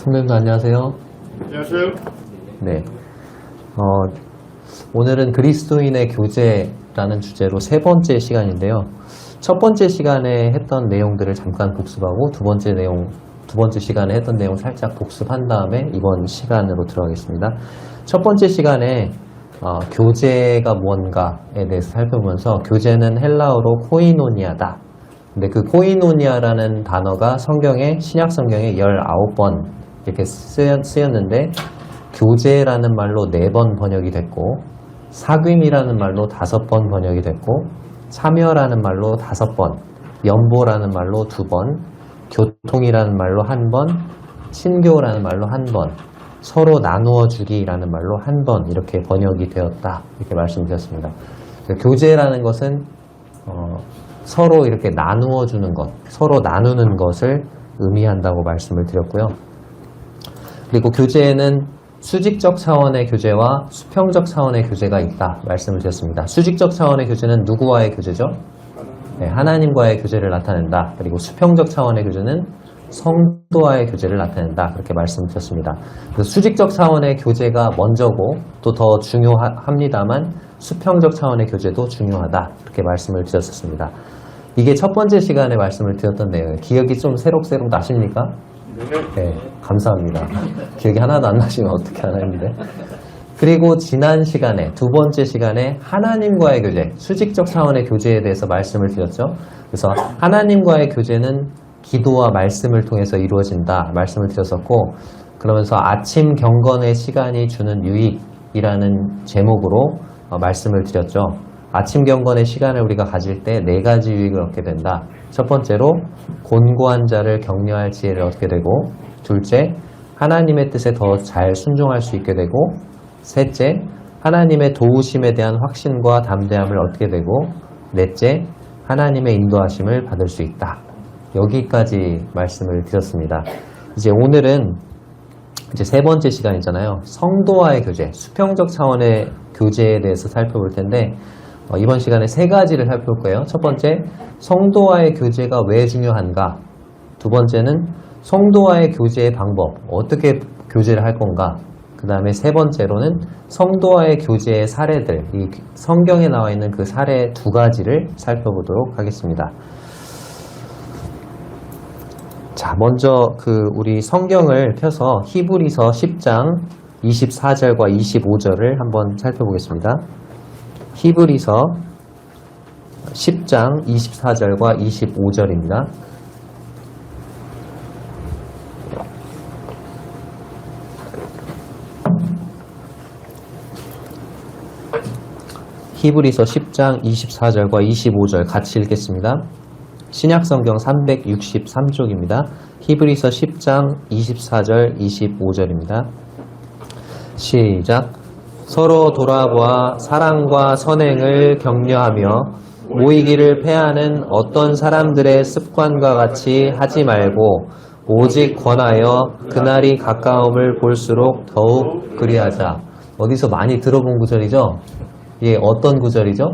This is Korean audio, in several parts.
선배님도 안녕하세요. 안녕하세요. 네. 오늘은 그리스도인의 교제라는 주제로 세 번째 시간인데요. 첫 번째 시간에 했던 내용들을 잠깐 복습하고 두 번째 시간에 했던 내용 살짝 복습한 다음에 이번 시간으로 들어가겠습니다. 첫 번째 시간에 교제가 뭔가에 대해서 살펴보면서 교제는 헬라어로 코이노니아다. 근데 그 코이노니아라는 단어가 신약 성경에 19번 이렇게 쓰였는데 교제라는 말로 4번 번역이 됐고 사귐이라는 말로 5번 번역이 됐고 참여라는 말로 5번, 연보라는 말로 2번, 교통이라는 말로 1번, 친교라는 말로 1번, 서로 나누어 주기라는 말로 1번 이렇게 번역이 되었다. 이렇게 말씀드렸습니다. 교제라는 것은 서로 이렇게 나누어 주는 것, 서로 나누는 것을 의미한다고 말씀을 드렸고요. 그리고 교제에는 수직적 차원의 교제와 수평적 차원의 교제가 있다 말씀을 드렸습니다. 수직적 차원의 교제는 누구와의 교제죠? 네, 하나님과의 교제를 나타낸다. 그리고 수평적 차원의 교제는 성도와의 교제를 나타낸다. 그렇게 말씀을 드렸습니다. 그래서 수직적 차원의 교제가 먼저고 또 더 중요합니다만 수평적 차원의 교제도 중요하다. 그렇게 말씀을 드렸었습니다. 이게 첫 번째 시간에 말씀을 드렸던 내용이에요. 기억이 좀 새록새록 나십니까? 네, 감사합니다. 기억이 하나도 안 나시면 어떻게 하나 했는데. 그리고 지난 시간에, 두 번째 시간에 하나님과의 교제, 수직적 차원의 교제에 대해서 말씀을 드렸죠. 그래서 하나님과의 교제는 기도와 말씀을 통해서 이루어진다 말씀을 드렸었고, 그러면서 아침 경건의 시간이 주는 유익이라는 제목으로 말씀을 드렸죠. 아침 경건의 시간을 우리가 가질 때 4가지 유익을 얻게 된다. 첫 번째로 곤고한 자를 격려할 지혜를 얻게 되고, 둘째 하나님의 뜻에 더 잘 순종할 수 있게 되고, 셋째 하나님의 도우심에 대한 확신과 담대함을 얻게 되고, 넷째 하나님의 인도하심을 받을 수 있다. 여기까지 말씀을 드렸습니다. 이제 오늘은 이제 세 번째 시간이잖아요. 성도와의 교제, 수평적 차원의 교제에 대해서 살펴볼 텐데 이번 시간에 3가지를 살펴볼 거예요. 첫 번째, 성도와의 교제가 왜 중요한가? 두 번째는 성도와의 교제의 방법, 어떻게 교제를 할 건가? 그 다음에 세 번째로는 성도와의 교제의 사례들, 이 성경에 나와 있는 그 사례 2가지를 살펴보도록 하겠습니다. 자, 먼저 우리 성경을 펴서 히브리서 10장 24절과 25절을 한번 살펴보겠습니다. 히브리서 10장 24절과 25절입니다. 히브리서 10장 24절과 25절 같이 읽겠습니다. 신약성경 363쪽입니다. 히브리서 10장 24절 25절입니다. 시작. 서로 돌아보아 사랑과 선행을 격려하며 모이기를 패하는 어떤 사람들의 습관과 같이 하지 말고 오직 권하여 그날이 가까움을 볼수록 더욱 그리하자. 어디서 많이 들어본 구절이죠? 이게 어떤 구절이죠?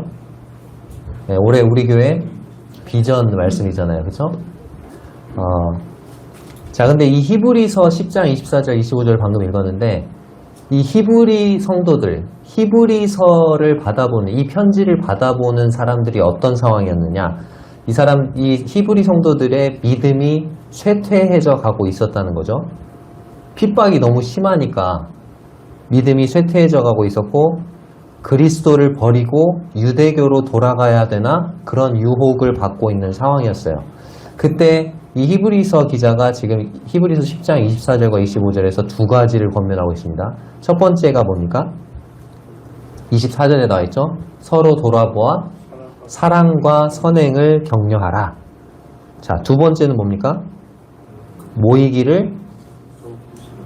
네, 올해 우리 교회 비전 말씀이잖아요. 그렇죠? 자, 근데 이 히브리서 10장 24절 25절 방금 읽었는데 이 히브리 성도들, 히브리서를 받아보는, 이 편지를 받아보는 사람들이 어떤 상황이었느냐? 이 히브리 성도들의 믿음이 쇠퇴해져 가고 있었다는 거죠. 핍박이 너무 심하니까 믿음이 쇠퇴해져 가고 있었고, 그리스도를 버리고 유대교로 돌아가야 되나? 그런 유혹을 받고 있는 상황이었어요. 그때 이 히브리서 기자가 지금 히브리서 10장 24절과 25절에서 2가지를 권면하고 있습니다. 첫 번째가 뭡니까? 24절에 나와 있죠. 서로 돌아보아 사랑과 선행을 격려하라. 자, 두 번째는 뭡니까? 모이기를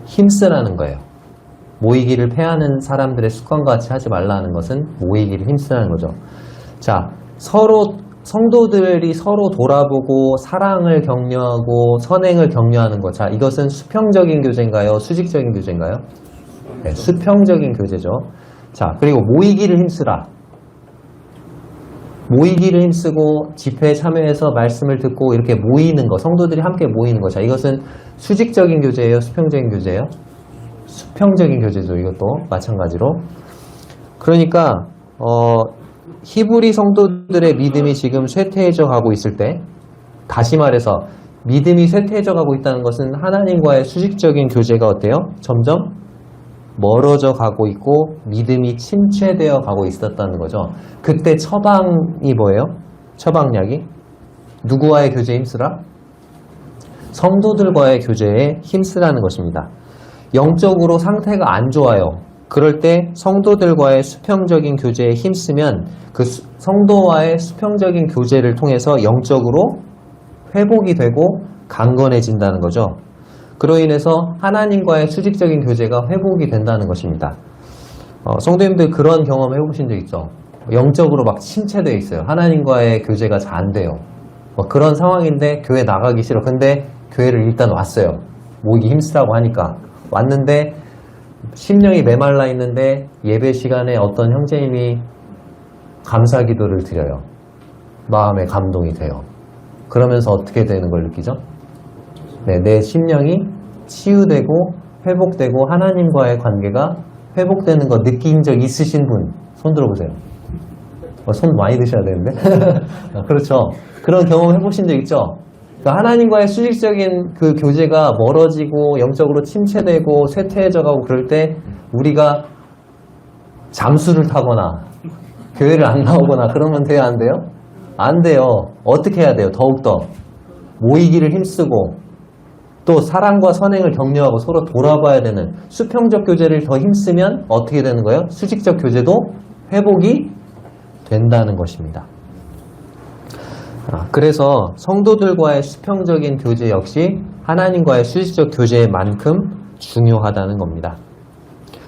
힘쓰라는 거예요. 모이기를 패하는 사람들의 습관과 같이 하지 말라는 것은 모이기를 힘쓰라는 거죠. 자, 성도들이 서로 돌아보고 사랑을 격려하고 선행을 격려하는 것. 자, 이것은 수평적인 교제인가요? 수직적인 교제인가요? 네, 수평적인 교제죠. 자, 그리고 모이기를 힘쓰라. 모이기를 힘쓰고 집회에 참여해서 말씀을 듣고 이렇게 모이는 거, 성도들이 함께 모이는 거. 자, 이것은 수직적인 교제예요? 수평적인 교제예요? 수평적인 교제죠. 이것도 마찬가지로. 그러니까 히브리 성도들의 믿음이 지금 쇠퇴해져 가고 있을 때, 다시 말해서 믿음이 쇠퇴해져 가고 있다는 것은 하나님과의 수직적인 교제가 어때요? 점점 멀어져 가고 있고 믿음이 침체되어 가고 있었다는 거죠. 그때 처방이 뭐예요? 처방약이? 누구와의 교제에 힘쓰라? 성도들과의 교제에 힘쓰라는 것입니다. 영적으로 상태가 안 좋아요. 그럴 때 성도들과의 수평적인 교제에 힘쓰면 그 성도와의 수평적인 교제를 통해서 영적으로 회복이 되고 강건해진다는 거죠. 그로 인해서 하나님과의 수직적인 교제가 회복이 된다는 것입니다. 성도님들 그런 경험 해보신 적 있죠? 영적으로 막 침체되어 있어요. 하나님과의 교제가 잘 안 돼요. 그런 상황인데 교회 나가기 싫어. 근데 교회를 일단 왔어요. 모이기 힘쓰라고 하니까. 왔는데 심령이 메말라 있는데 예배 시간에 어떤 형제님이 감사 기도를 드려요. 마음에 감동이 돼요. 그러면서 어떻게 되는 걸 느끼죠? 네, 내 심령이 치유되고 회복되고 하나님과의 관계가 회복되는 거 느낀 적 있으신 분 손 들어보세요. 손 많이 드셔야 되는데. 그렇죠. 그런 경험 해보신 적 있죠? 그러니까 하나님과의 수직적인 그 교제가 멀어지고 영적으로 침체되고 쇠퇴해져 가고 그럴 때 우리가 잠수를 타거나 교회를 안 나오거나 그러면 돼요? 안 돼요? 안 돼요. 어떻게 해야 돼요? 더욱더 모이기를 힘쓰고 또 사랑과 선행을 격려하고 서로 돌아봐야 되는 수평적 교제를 더 힘쓰면 어떻게 되는 거예요? 수직적 교제도 회복이 된다는 것입니다. 그래서 성도들과의 수평적인 교제 역시 하나님과의 수직적 교제만큼 중요하다는 겁니다.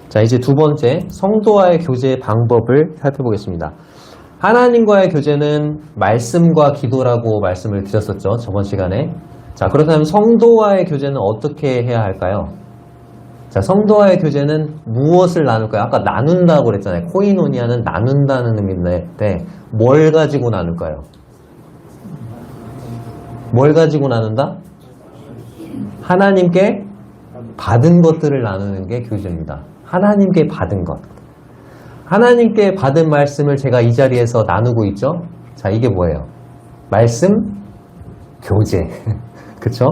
자, 이제 두 번째, 성도와의 교제의 방법을 살펴보겠습니다. 하나님과의 교제는 말씀과 기도라고 말씀을 드렸었죠. 저번 시간에. 자, 그렇다면 성도와의 교제는 어떻게 해야 할까요? 자, 성도와의 교제는 무엇을 나눌까요? 아까 나눈다고 그랬잖아요. 코이노니아는 나눈다는 의미인데 뭘 가지고 나눌까요? 뭘 가지고 나눈다? 하나님께 받은 것들을 나누는 게 교제입니다. 하나님께 받은 것. 하나님께 받은 말씀을 제가 이 자리에서 나누고 있죠? 자, 이게 뭐예요? 말씀, 교제. 그쵸?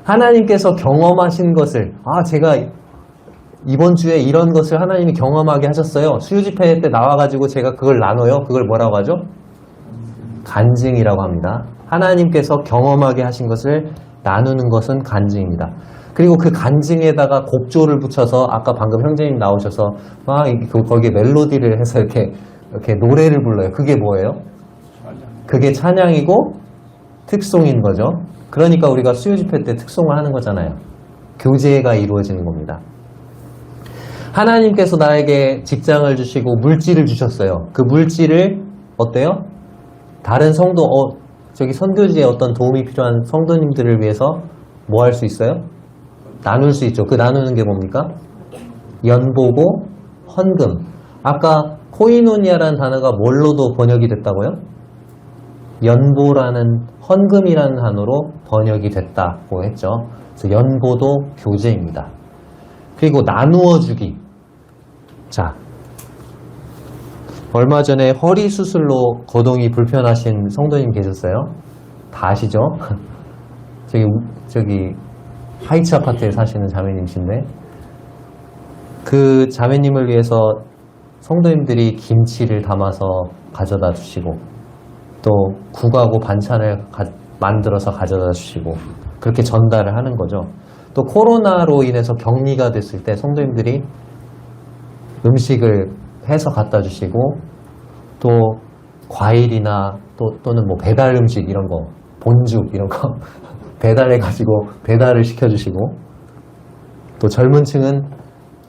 하나님께서 경험하신 것을, 제가 이번 주에 이런 것을 하나님이 경험하게 하셨어요. 수요집회 때 나와가지고 제가 그걸 나눠요. 그걸 뭐라고 하죠? 간증이라고 합니다. 하나님께서 경험하게 하신 것을 나누는 것은 간증입니다. 그리고 그 간증에다가 곡조를 붙여서 아까 방금 형제님 나오셔서 거기에 멜로디를 해서 이렇게 노래를 불러요. 그게 뭐예요? 그게 찬양이고 특송인 거죠. 그러니까 우리가 수요집회 때 특송을 하는 거잖아요. 교제가 이루어지는 겁니다. 하나님께서 나에게 직장을 주시고 물질을 주셨어요. 그 물질을 어때요? 다른 성도, 저기 선교지에 어떤 도움이 필요한 성도님들을 위해서 뭐 할 수 있어요? 나눌 수 있죠. 그 나누는 게 뭡니까? 연보고 헌금. 아까 코이노니아라는 단어가 뭘로도 번역이 됐다고요? 연보라는 헌금이라는 단어로 번역이 됐다고 했죠. 그래서 연보도 교제입니다. 그리고 나누어 주기. 자, 얼마 전에 허리 수술로 거동이 불편하신 성도님 계셨어요? 다 아시죠? 저기 하이츠 아파트에 사시는 자매님이신데 그 자매님을 위해서 성도님들이 김치를 담아서 가져다 주시고 또 국하고 반찬을 만들어서 가져다 주시고 그렇게 전달을 하는 거죠. 또 코로나로 인해서 격리가 됐을 때 성도님들이 음식을 해서 갖다 주시고 또 과일이나 또는 뭐 배달 음식 이런 거 본죽 이런 거 배달해가지고 배달을 시켜주시고 또 젊은 층은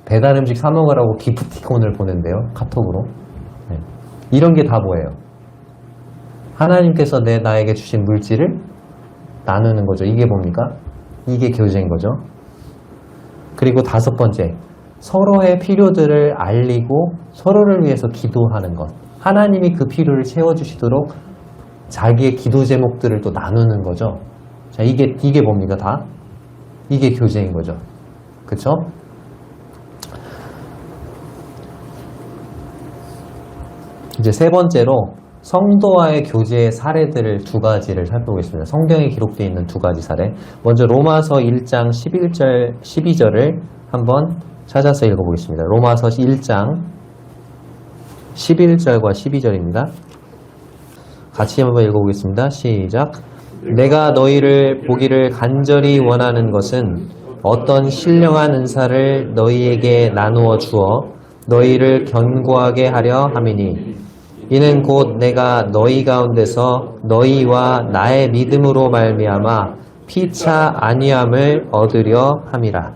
배달 음식 사 먹으라고 기프티콘을 보낸대요. 카톡으로. 네. 이런 게 다 뭐예요? 하나님께서 나에게 주신 물질을 나누는 거죠. 이게 뭡니까? 이게 교제인 거죠. 그리고 다섯 번째, 서로의 필요들을 알리고 서로를 위해서 기도하는 것. 하나님이 그 필요를 채워주시도록 자기의 기도 제목들을 또 나누는 거죠. 자, 이게 뭡니까? 다? 이게 교제인 거죠. 그쵸? 이제 세 번째로 성도와의 교제의 사례들을 두 가지를 살펴보겠습니다. 성경에 기록되어 있는 두 가지 사례. 먼저 로마서 1장 11절, 12절을 한번 찾아서 읽어보겠습니다. 로마서 1장 11절과 12절입니다. 같이 한번 읽어보겠습니다. 시작. 내가 너희를 보기를 간절히 원하는 것은 어떤 신령한 은사를 너희에게 나누어 주어 너희를 견고하게 하려 함이니 이는 곧 내가 너희 가운데서 너희와 나의 믿음으로 말미암아 피차 안위함을 얻으려 함이라.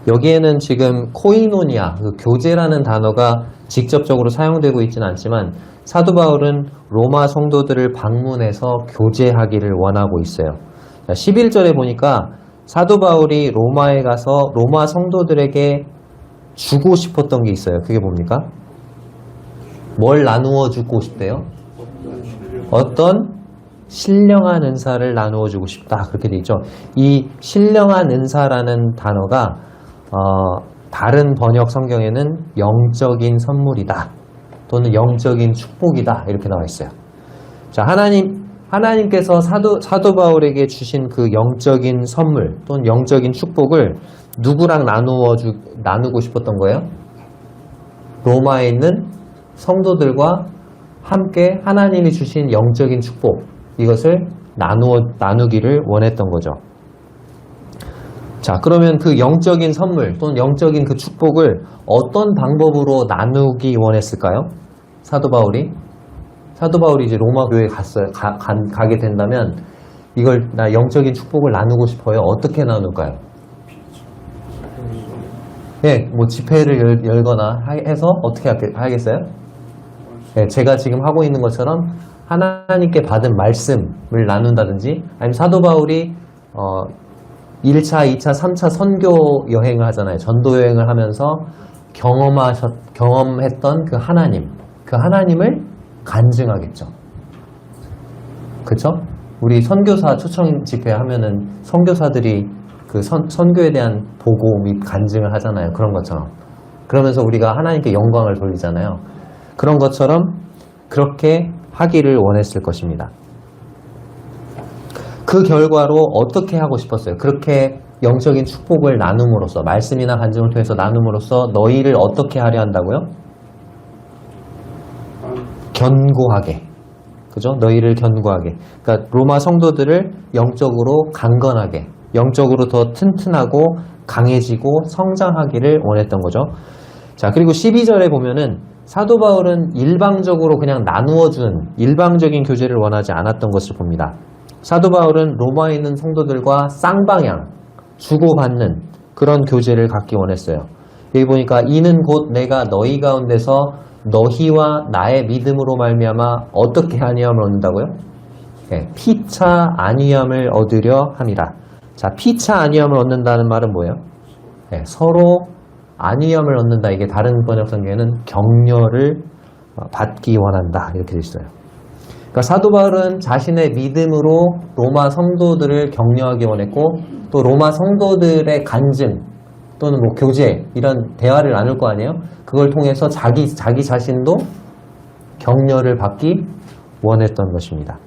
여기에는 지금 코이노니아, 그 교제라는 단어가 직접적으로 사용되고 있지는 않지만 사도 바울은 로마 성도들을 방문해서 교제하기를 원하고 있어요. 11절에 보니까 사도 바울이 로마에 가서 로마 성도들에게 주고 싶었던 게 있어요. 그게 뭡니까? 뭘 나누어 주고 싶대요? 어떤 신령한 은사를 나누어 주고 싶다. 그렇게 돼 있죠. 이 신령한 은사라는 단어가 다른 번역 성경에는 영적인 선물이다. 또는 영적인 축복이다. 이렇게 나와 있어요. 자, 하나님께서 사도 바울에게 주신 그 영적인 선물 또는 영적인 축복을 누구랑 나누고 싶었던 거예요? 로마에 있는 성도들과 함께 하나님이 주신 영적인 축복, 이것을 나누기를 원했던 거죠. 자, 그러면 그 영적인 선물 또는 영적인 그 축복을 어떤 방법으로 나누기 원했을까요? 사도 바울이 이제 로마 교회에 가게 된다면 이걸 나 영적인 축복을 나누고 싶어요. 어떻게 나눌까요? 예, 뭐 집회를 열거나 해서 어떻게 하겠어요? 예, 제가 지금 하고 있는 것처럼 하나님께 받은 말씀을 나눈다든지 아니면 사도 바울이 1차, 2차, 3차 선교 여행을 하잖아요. 전도 여행을 하면서 경험했던 그 하나님을 간증하겠죠. 그쵸? 우리 선교사 초청 집회 하면은 선교사들이 그 선교에 대한 보고 및 간증을 하잖아요. 그런 것처럼. 그러면서 우리가 하나님께 영광을 돌리잖아요. 그런 것처럼 그렇게 하기를 원했을 것입니다. 그 결과로 어떻게 하고 싶었어요? 그렇게 영적인 축복을 나눔으로써, 말씀이나 간증을 통해서 나눔으로써 너희를 어떻게 하려 한다고요? 견고하게. 그죠? 너희를 견고하게. 그러니까 로마 성도들을 영적으로 강건하게, 영적으로 더 튼튼하고 강해지고 성장하기를 원했던 거죠. 자, 그리고 12절에 보면은 사도 바울은 일방적으로 그냥 나누어준 일방적인 교제를 원하지 않았던 것을 봅니다. 사도 바울은 로마에 있는 성도들과 쌍방향, 주고받는 그런 교제를 갖기 원했어요. 여기 보니까 이는 곧 내가 너희 가운데서 너희와 나의 믿음으로 말미암아 어떻게 안위함을 얻는다고요? 네, 피차 안위함을 얻으려 함이라. 자, 피차 안위함을 얻는다는 말은 뭐예요? 네, 서로 안위함을 얻는다. 이게 다른 번역 성경에는 격려를 받기 원한다. 이렇게 되어 있어요. 그러니까 사도 바울은 자신의 믿음으로 로마 성도들을 격려하기 원했고 또 로마 성도들의 간증 또는 뭐 교제 이런 대화를 나눌 거 아니에요? 그걸 통해서 자기 자신도 격려를 받기 원했던 것입니다.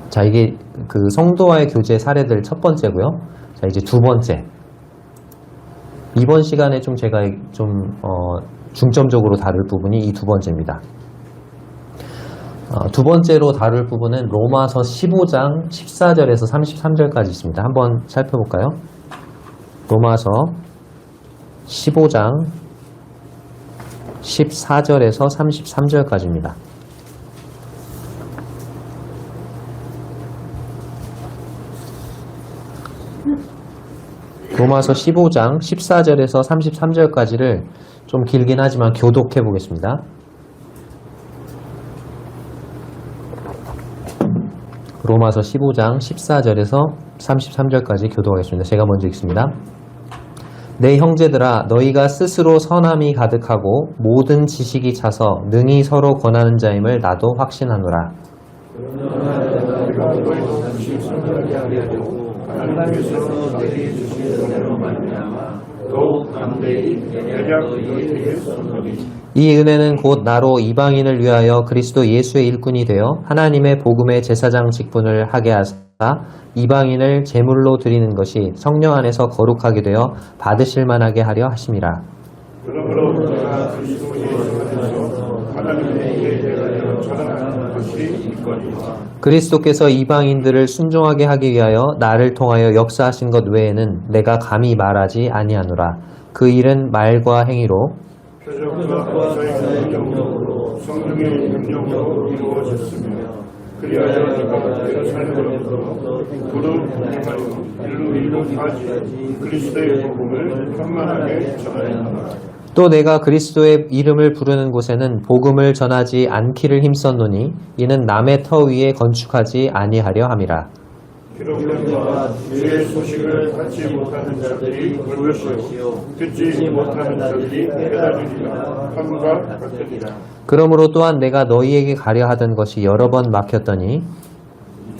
자, 이게 그 성도와의 교제 사례들 첫 번째고요. 자, 이제 두 번째. 이번 시간에 좀 제가 중점적으로 다룰 부분이 이 두 번째입니다. 두 번째로 다룰 부분은 로마서 15장 14절에서 33절까지 있습니다. 한번 살펴볼까요? 로마서 15장 14절에서 33절까지입니다. 로마서 15장 14절에서 33절까지를 좀 길긴 하지만 교독해 보겠습니다. 로마서 15장 14절에서 33절까지 교독하겠습니다. 제가 먼저 읽습니다. 내 형제들아 너희가 스스로 선함이 가득하고 모든 지식이 차서 능히 서로 권하는 자임을 나도 확신하노라. 이 은혜는 곧 나로 이방인을 위하여 그리스도 예수의 일꾼이 되어 하나님의 복음의 제사장 직분을 하게 하사 이방인을 제물로 드리는 것이 성령 안에서 거룩하게 되어 받으실 만하게 하려 하심이라. 그러므로 내가 그리스도 예수 안에서 하나님의 예배하여 자랑하는 것이 있거니와 그리스도께서 이방인들을 순종하게 하기 위하여 나를 통하여 역사하신 것 외에는 내가 감히 말하지 아니하노라. 그 일은 말과 행위로 표적과 기사의 능력으로 성령의 능력으로 이루어졌으며 그리하여 내가 예루살렘으로부터 두루 다니며 일로 가지 그리스도의 복음을 편만하게 전하였노라. 또 내가 그리스도의 이름을 부르는 곳에는 복음을 전하지 않기를 힘썼노니 이는 남의 터 위에 건축하지 아니하려 함이라. 기록된 바와 주의 소식을 받지 못하는 자들이 볼 것이요 듣지 못하는 자들이 깨달으리라. 함과 같으리라. 그러므로 또한 내가 너희에게 가려 하던 것이 여러 번 막혔더니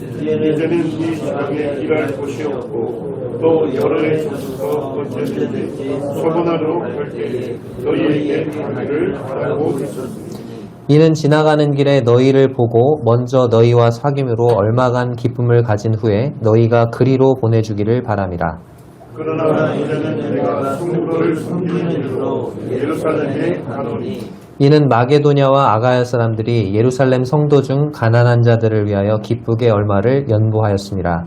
이제는 이 지방에 일할 곳이 없고 또 여러 해 전부터 언제든지 서고나로 갈 때에 너희에게 가기를 바라고 있었으니 이는 지나가는 길에 너희를 보고 먼저 너희와 사귐으로 얼마간 기쁨을 가진 후에 너희가 그리로 보내주기를 바람이라. 그러나 이제는 내가 성도를 섬기는 일로 예루살렘에 가노니 이는 마게도냐와 아가야 사람들이 예루살렘 성도 중 가난한 자들을 위하여 기쁘게 얼마를 연보하였습니다.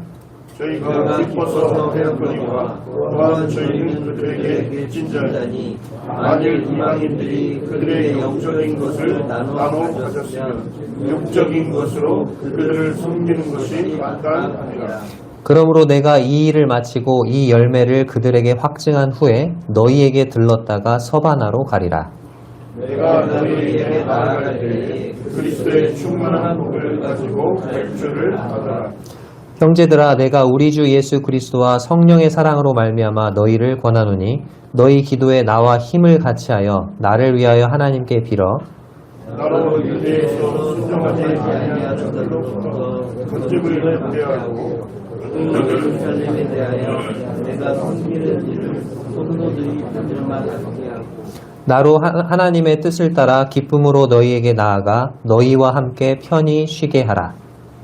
저희가 기뻐서 하였거니와 또한 저희는 그들에게 빚진 자니 만일 이방인들이 그들의 영적인 것을 나눠 가졌으면 육적인 것으로 그들을 섬기는 것이 마땅하니라. 그러므로 내가 이 일을 마치고 이 열매를 그들에게 확증한 후에 너희에게 들렀다가 서바나로 가리라. 내가 너희에게 나아갈 때에 그리스도의 충만한 복을 가지고 갈 줄을 알아라. 형제들아 내가 우리 주 예수 그리스도와 성령의 사랑으로 말미암아 너희를 권하노니 너희 기도에 나와 힘을 같이하여 나를 위하여 하나님께 빌어 나로 유대에서 순종하지 아니하는 자들로부터 거짓을 반대하고 예루살렘에 대하여 내가 섬기는 일을 성도들이 받을만 하게 하고 나로 하나님의 뜻을 따라 기쁨으로 너희에게 나아가 너희와 함께 편히 쉬게 하라.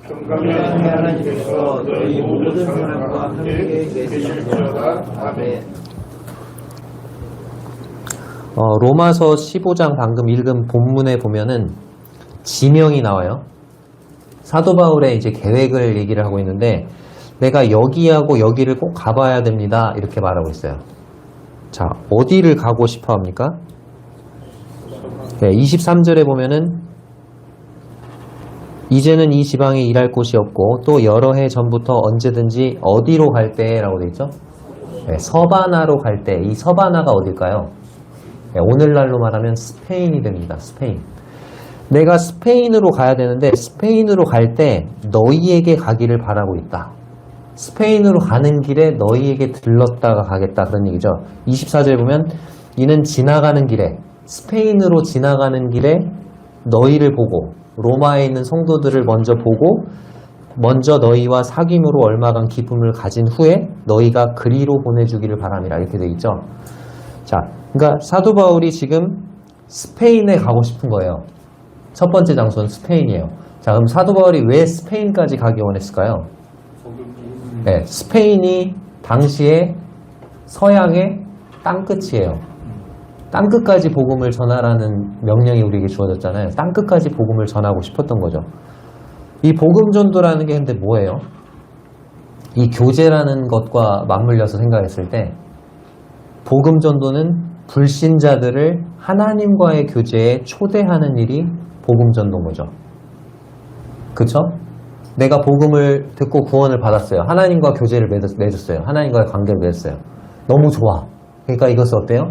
평강의 하나님께서 너희 모든 사람과 함께 계실지어다. 아멘. 로마서 15장 방금 읽은 본문에 보면은 지명이 나와요. 사도 바울의 이제 계획을 얘기를 하고 있는데 내가 여기하고 여기를 꼭 가봐야 됩니다. 이렇게 말하고 있어요. 자, 어디를 가고 싶어 합니까? 네, 23절에 보면은 이제는 이 지방에 일할 곳이 없고 또 여러 해 전부터 언제든지 어디로 갈 때라고 되어 있죠? 네, 서바나로 갈 때. 이 서바나가 어딜까요? 네, 오늘날로 말하면 스페인이 됩니다. 스페인. 내가 스페인으로 가야 되는데 스페인으로 갈 때 너희에게 가기를 바라고 있다. 스페인으로 가는 길에 너희에게 들렀다가 가겠다 그런 얘기죠. 24절에 보면 이는 지나가는 길에 스페인으로 지나가는 길에 너희를 보고 로마에 있는 성도들을 먼저 보고 먼저 너희와 사귐으로 얼마간 기쁨을 가진 후에 너희가 그리로 보내주기를 바람이라 이렇게 돼 있죠. 자, 그러니까 사도 바울이 지금 스페인에 가고 싶은 거예요. 첫 번째 장소는 스페인이에요. 자, 그럼 사도 바울이 왜 스페인까지 가기 원했을까요? 네, 스페인이 당시에 서양의 땅끝이에요. 땅끝까지 복음을 전하라는 명령이 우리에게 주어졌잖아요. 땅끝까지 복음을 전하고 싶었던 거죠. 이 복음 전도라는 게 근데 뭐예요? 이 교제라는 것과 맞물려서 생각했을 때 복음 전도는 불신자들을 하나님과의 교제에 초대하는 일이 복음 전도인 거죠. 그쵸? 내가 복음을 듣고 구원을 받았어요. 하나님과 교제를 맺었어요. 하나님과의 관계를 맺었어요. 너무 좋아. 그러니까 이것은 어때요?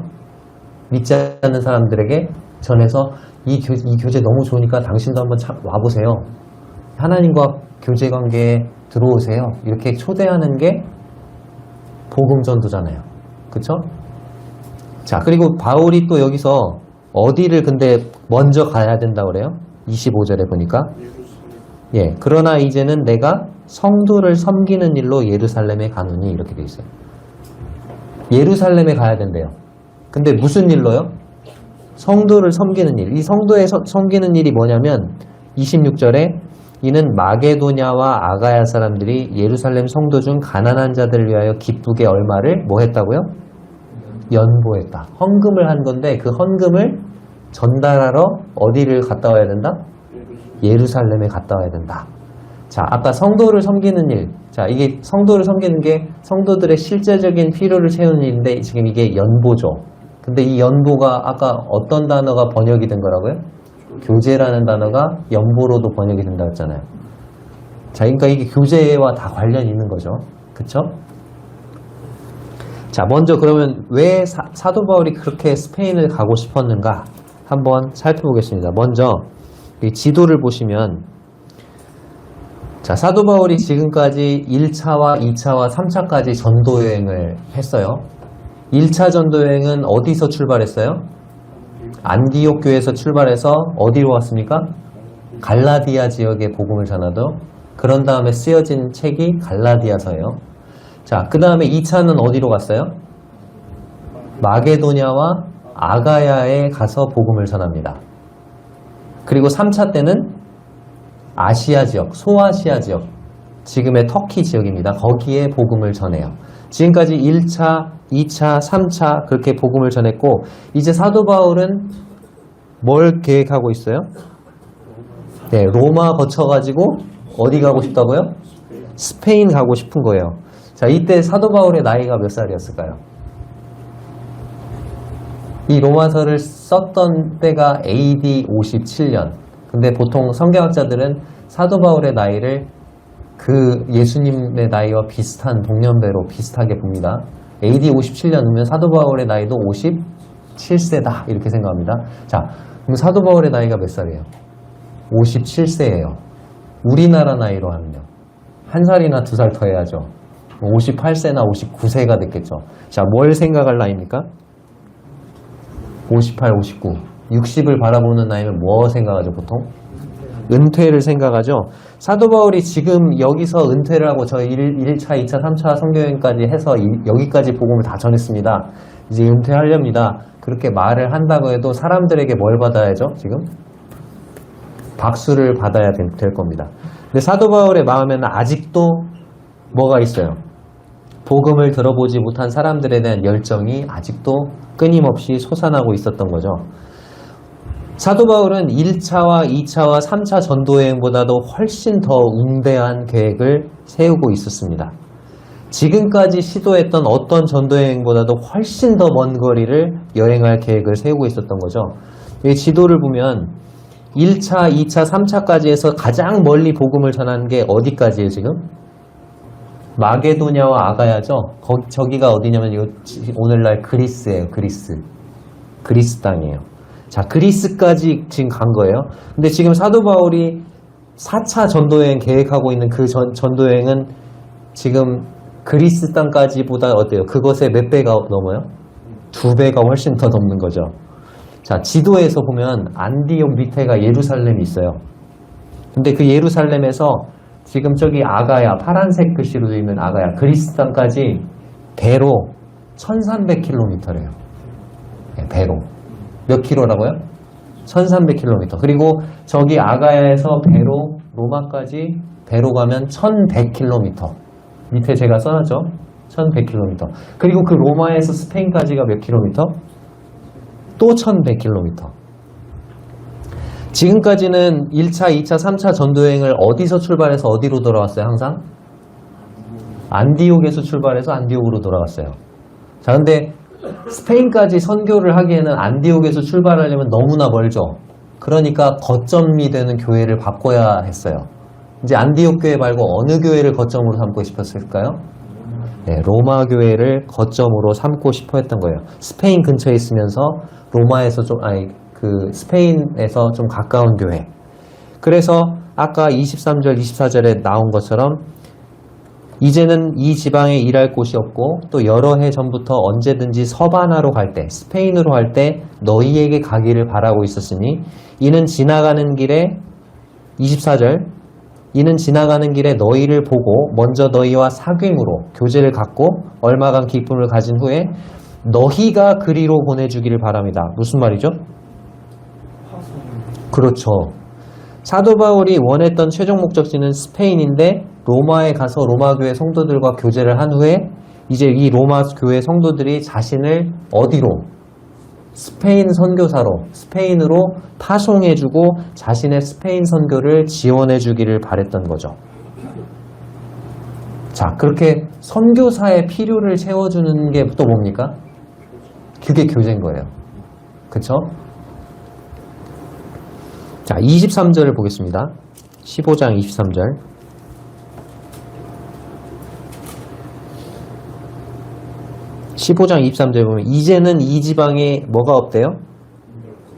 믿지 않는 사람들에게 전해서 이 교제 너무 좋으니까 당신도 한번 와보세요. 하나님과 교제 관계에 들어오세요. 이렇게 초대하는 게 복음 전도잖아요. 그쵸? 자, 그리고 바울이 또 여기서 어디를 근데 먼저 가야 된다고 그래요? 25절에 보니까. 예, 그러나 이제는 내가 성도를 섬기는 일로 예루살렘에 가느니 이렇게 돼 있어요. 예루살렘에 가야 된대요. 근데 무슨 일로요? 성도를 섬기는 일. 이 성도의 섬기는 일이 뭐냐면 26절에 이는 마게도냐와 아가야 사람들이 예루살렘 성도 중 가난한 자들을 위하여 기쁘게 얼마를 뭐 했다고요? 연보했다. 헌금을 한 건데 그 헌금을 전달하러 어디를 갔다 와야 된다? 예루살렘에 갔다 와야 된다. 자, 아까 성도를 섬기는 일. 자, 이게 성도를 섬기는 게 성도들의 실제적인 필요를 채우는 일인데 지금 이게 연보죠. 근데 이 연보가 아까 어떤 단어가 번역이 된 거라고요? 교제라는 단어가 연보로도 번역이 된다고 했잖아요. 자, 그러니까 이게 교제와 다 관련이 있는 거죠. 그쵸? 자, 먼저 그러면 왜 사도 바울이 그렇게 스페인을 가고 싶었는가 한번 살펴보겠습니다. 먼저 이 지도를 보시면 자, 사도 바울이 지금까지 1차와 2차와 3차까지 전도 여행을 했어요. 1차 전도 여행은 어디서 출발했어요? 안디옥 교회에서 출발해서 어디로 왔습니까? 갈라디아 지역에 복음을 전하죠. 그런 다음에 쓰여진 책이 갈라디아서예요. 자, 그 다음에 2차는 어디로 갔어요? 마게도냐와 아가야에 가서 복음을 전합니다. 그리고 3차 때는 아시아 지역, 소아시아 지역, 지금의 터키 지역입니다. 거기에 복음을 전해요. 지금까지 1차, 2차, 3차 그렇게 복음을 전했고 이제 사도 바울은 뭘 계획하고 있어요? 네, 로마 거쳐가지고 어디 가고 싶다고요? 스페인 가고 싶은 거예요. 자, 이때 사도 바울의 나이가 몇 살이었을까요? 이 로마서를 썼던 때가 AD 57년. 근데 보통 성경학자들은 사도 바울의 나이를 그 예수님의 나이와 비슷한 동년배로 비슷하게 봅니다. AD 57년이면 사도 바울의 나이도 57세다 이렇게 생각합니다. 자, 그럼 사도 바울의 나이가 몇 살이에요? 57세예요. 우리나라 나이로 하면요. 한 살이나 두 살 더 해야죠. 58세나 59세가 됐겠죠. 자, 뭘 생각할 나이입니까? 58, 59. 60을 바라보는 나이면 뭐 생각하죠, 보통? 은퇴를 생각하죠. 사도 바울이 지금 여기서 은퇴를 하고 저 1차, 2차, 3차 성경여행까지 해서 여기까지 복음을 다 전했습니다. 이제 은퇴하렵니다. 그렇게 말을 한다고 해도 사람들에게 뭘 받아야죠, 지금? 박수를 받아야 될 겁니다. 근데 사도 바울의 마음에는 아직도 뭐가 있어요? 복음을 들어보지 못한 사람들에 대한 열정이 아직도 끊임없이 솟아나고 있었던 거죠. 사도 바울은 1차와 2차와 3차 전도여행보다도 훨씬 더 웅대한 계획을 세우고 있었습니다. 지금까지 시도했던 어떤 전도여행보다도 훨씬 더 먼 거리를 여행할 계획을 세우고 있었던 거죠. 이 지도를 보면 1차, 2차, 3차까지 해서 가장 멀리 복음을 전하는 게 어디까지예요, 지금? 마게도냐와 아가야죠. 저기가 어디냐면 오늘날 그리스예요. 그리스 땅이에요. 자, 그리스까지 지금 간 거예요. 근데 지금 사도 바울이 4차 전도여행 계획하고 있는 그 전도여행은 지금 그리스 땅까지보다 어때요? 그것의 몇 배가 넘어요? 2배가 훨씬 더 넘는 거죠. 자, 지도에서 보면 안디옥 밑에가 예루살렘이 있어요. 근데 그 예루살렘에서 지금 저기 아가야, 파란색 글씨로 되어 있는 아가야, 그리스 땅까지 배로 1300km래요. 네, 배로. 몇 킬로라고요? 1300km. 그리고 저기 아가야에서 배로 로마까지 배로 가면 1100km. 밑에 제가 써놨죠? 1100km. 그리고 그 로마에서 스페인까지가 몇 킬로미터? 또 1100km. 지금까지는 1차, 2차, 3차 전도여행을 어디서 출발해서 어디로 돌아왔어요? 항상? 안디옥에서 출발해서 안디옥으로 돌아갔어요. 자, 근데 스페인까지 선교를 하기에는 안디옥에서 출발하려면 너무나 멀죠. 그러니까 거점이 되는 교회를 바꿔야 했어요. 이제 안디옥 교회 말고 어느 교회를 거점으로 삼고 싶었을까요? 네, 로마 교회를 거점으로 삼고 싶어 했던 거예요. 스페인 근처에 있으면서 로마에서 스페인에서 좀 가까운 교회. 그래서 아까 23절, 24절에 나온 것처럼 이제는 이 지방에 일할 곳이 없고 또 여러 해 전부터 언제든지 서바나로 갈 때, 스페인으로 갈 때 너희에게 가기를 바라고 있었으니 이는 지나가는 길에 24절 이는 지나가는 길에 너희를 보고 먼저 너희와 사귐으로 교제를 갖고 얼마간 기쁨을 가진 후에 너희가 그리로 보내주기를 바랍니다. 무슨 말이죠? 그렇죠. 사도 바울이 원했던 최종 목적지는 스페인인데 로마에 가서 로마 교회 성도들과 교제를 한 후에 이제 이 로마 교회 성도들이 자신을 어디로? 스페인 선교사로, 스페인으로 파송해주고 자신의 스페인 선교를 지원해주기를 바랬던 거죠. 자, 그렇게 선교사의 필요를 채워주는 게 또 뭡니까? 그게 교제인 거예요. 그쵸? 자, 23절을 보겠습니다. 15장 23절. (15장 23절) 보면 이제는 이 지방에 뭐가 없대요?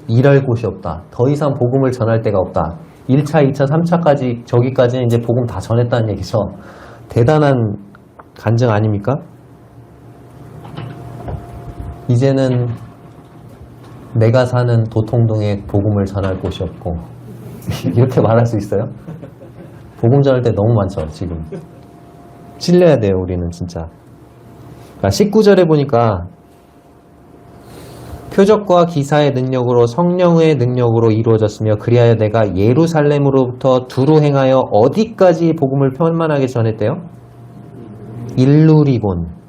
일할 곳이 없다. 더 이상 복음을 전할 데가 없다. 1차, 2차, 3차까지 저기까지는 이제 복음 다 전했다는 얘기죠. 대단한 간증 아닙니까? 이제는 내가 사는 도통동에 복음을 전할 곳이 없고 이렇게 말할 수 있어요? 복음 전할 때 너무 많죠 지금. 찔려야 돼요 우리는 진짜. 19절에 보니까 표적과 기사의 능력으로 성령의 능력으로 이루어졌으며 그리하여 내가 예루살렘으로부터 두루 행하여 어디까지 복음을 편만하게 전했대요? 일루리곤.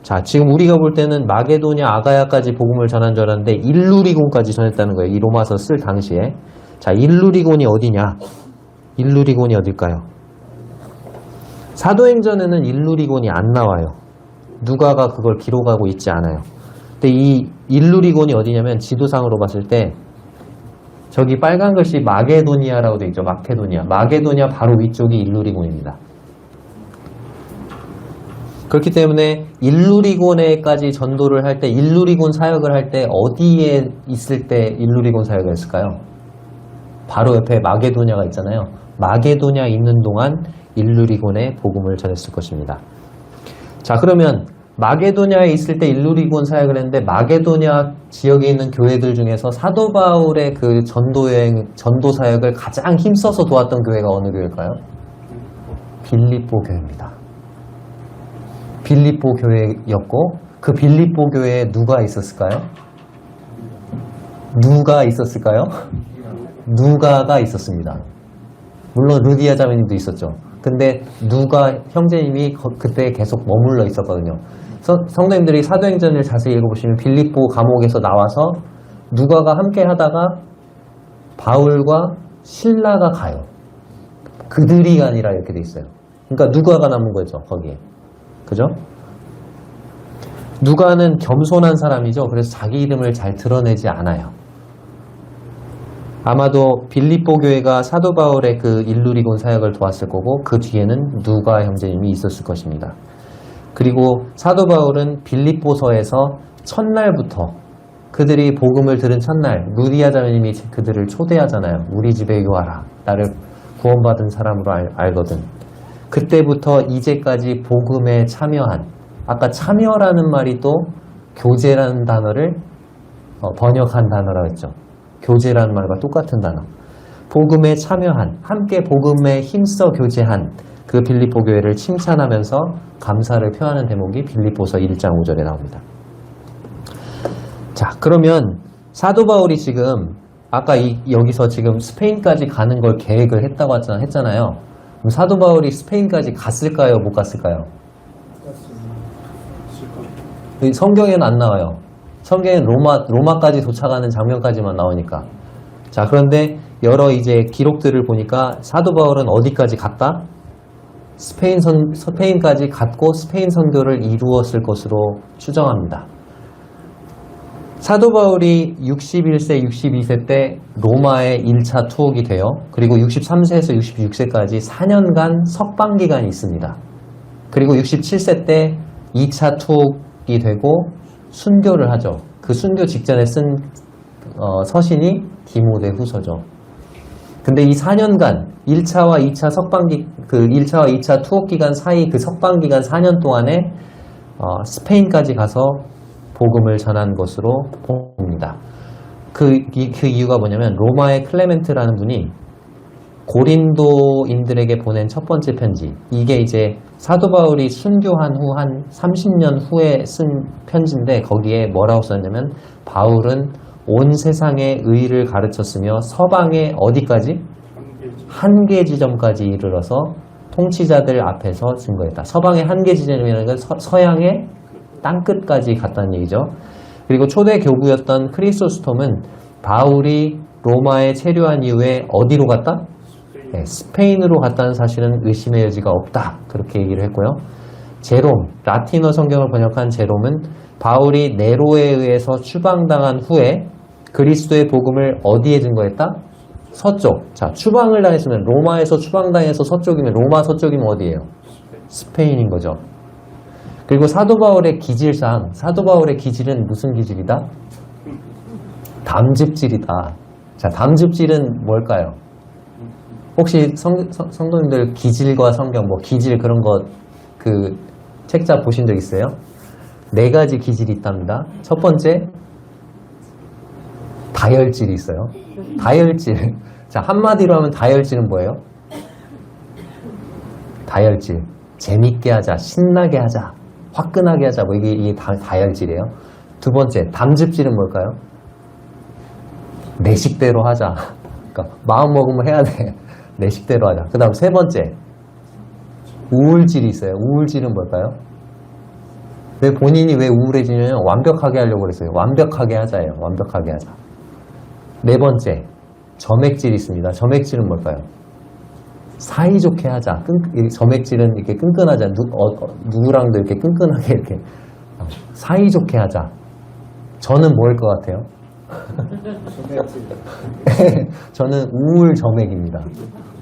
자, 지금 우리가 볼 때는 마게도냐, 아가야까지 복음을 전한 줄 알았는데 일루리곤까지 전했다는 거예요. 이 로마서 쓸 당시에. 자, 일루리곤이 어디냐? 일루리곤이 어딜까요? 사도행전에는 일루리곤이 안 나와요. 누가가 그걸 기록하고 있지 않아요. 근데 이 일루리곤이 어디냐면 지도상으로 봤을 때 저기 빨간 글씨 마게도니아라고 되어 있죠. 마케도니아. 마게도니아 바로 위쪽이 일루리곤입니다. 그렇기 때문에 일루리곤에까지 전도를 할 때, 일루리곤 사역을 할 때 어디에 있을 때 일루리곤 사역을 했을까요? 바로 옆에 마게도냐가 있잖아요. 마게도냐 있는 동안 일루리곤에 복음을 전했을 것입니다. 자, 그러면 마게도냐에 있을 때 일루리곤 사역을 했는데 마게도냐 지역에 있는 교회들 중에서 사도 바울의 그 전도 사역을 가장 힘써서 도왔던 교회가 어느 교회일까요? 빌립보 교회입니다. 빌립보 교회였고 그 빌립보 교회에 누가 있었을까요? 누가 있었을까요? 누가가 있었습니다. 물론 루디아 자매님도 있었죠. 근데 누가 형제님이 그때 계속 머물러 있었거든요. 성도님들이 사도행전을 자세히 읽어보시면 빌립보 감옥에서 나와서 누가가 함께 하다가 바울과 실라가 가요. 그들이 아니라 이렇게 돼 있어요. 그러니까 누가가 남은 거죠, 거기에. 그죠? 누가는 겸손한 사람이죠. 그래서 자기 이름을 잘 드러내지 않아요. 아마도 빌립보 교회가 사도 바울의 그 일루리곤 사역을 도왔을 거고 그 뒤에는 누가 형제님이 있었을 것입니다. 그리고 사도 바울은 빌립보서에서 첫날부터 그들이 복음을 들은 첫날 루디아 자매님이 그들을 초대하잖아요. 우리 집에 요하라. 나를 구원받은 사람으로 알거든. 그때부터 이제까지 복음에 참여한, 아까 참여라는 말이 또 교제라는 단어를 번역한 단어라고 했죠. 교제라는 말과 똑같은 단어. 복음에 참여한, 함께 복음에 힘써 교제한 그 빌립보 교회를 칭찬하면서 감사를 표하는 대목이 빌립보서 1장 5절에 나옵니다. 자, 그러면 사도 바울이 지금 아까 여기서 지금 스페인까지 가는 걸 계획을 했다고 했잖아요. 그럼 사도 바울이 스페인까지 갔을까요? 못 갔을까요? 성경에는 안 나와요. 성경에는 로마까지 도착하는 장면까지만 나오니까. 자, 그런데 여러 이제 기록들을 보니까 사도 바울은 어디까지 갔다? 스페인까지 갔고 스페인 선교를 이루었을 것으로 추정합니다. 사도 바울이 61세, 62세 때 로마에 1차 투옥이 돼요. 그리고 63세에서 66세까지 4년간 석방기간이 있습니다. 그리고 67세 때 2차 투옥이 되고 순교를 하죠. 그 순교 직전에 쓴 서신이 디모데 후서죠. 근데 이 4년간 1차와 2차 석방기, 그 1차와 2차 투옥 기간 사이 그 석방 기간 4년 동안에 스페인까지 가서 복음을 전한 것으로 봅니다. 그 이유가 뭐냐면 로마의 클레멘트라는 분이 고린도인들에게 보낸 첫 번째 편지, 이게 이제 사도 바울이 순교한 후 한 30년 후에 쓴 편지인데 거기에 뭐라고 썼냐면 바울은 온 세상의 의를 가르쳤으며 서방의 어디까지? 한계 지점까지 이르러서 통치자들 앞에서 증거했다. 서방의 한계 지점이라는 건 서양의 땅끝까지 갔다는 얘기죠. 그리고 초대 교구였던 크리소스톰은 바울이 로마에 체류한 이후에 어디로 갔다? 네, 스페인으로 갔다는 사실은 의심의 여지가 없다. 그렇게 얘기를 했고요. 제롬, 라틴어 성경을 번역한 제롬은 바울이 네로에 의해서 추방당한 후에 그리스도의 복음을 어디에 증거했다? 서쪽. 자, 추방을 당했으면 로마에서 추방당해서 서쪽이면 로마 서쪽이면 어디예요? 스페인인 거죠. 그리고 사도 바울의 기질상 사도 바울의 기질은 무슨 기질이다? 담즙질이다. 자, 담즙질은 뭘까요? 혹시 성도님들 기질과 성경 뭐 기질 그런 거 그 책자 보신 적 있어요? 4가지 기질이 있답니다. 첫 번째 다혈질이 있어요. 다혈질. 자, 한마디로 하면 다혈질은 뭐예요? 다혈질. 재밌게 하자, 신나게 하자, 화끈하게 하자, 뭐 이게 다혈질이에요. 두 번째, 담즙질은 뭘까요? 내 식대로 하자. 그러니까 마음 먹으면 해야 돼. 내 식대로 하자. 그 다음 세 번째, 우울질이 있어요. 우울질은 뭘까요? 본인이 왜 우울해지냐면 완벽하게 하려고 그랬어요. 완벽하게 하자예요. 완벽하게 하자. 네 번째, 점액질이 있습니다. 점액질은 뭘까요? 사이좋게 하자. 점액질은 이렇게 끈끈하자. 누구랑도 이렇게 끈끈하게 이렇게 사이좋게 하자. 저는 뭐일 것 같아요? 저는 우울 점액입니다.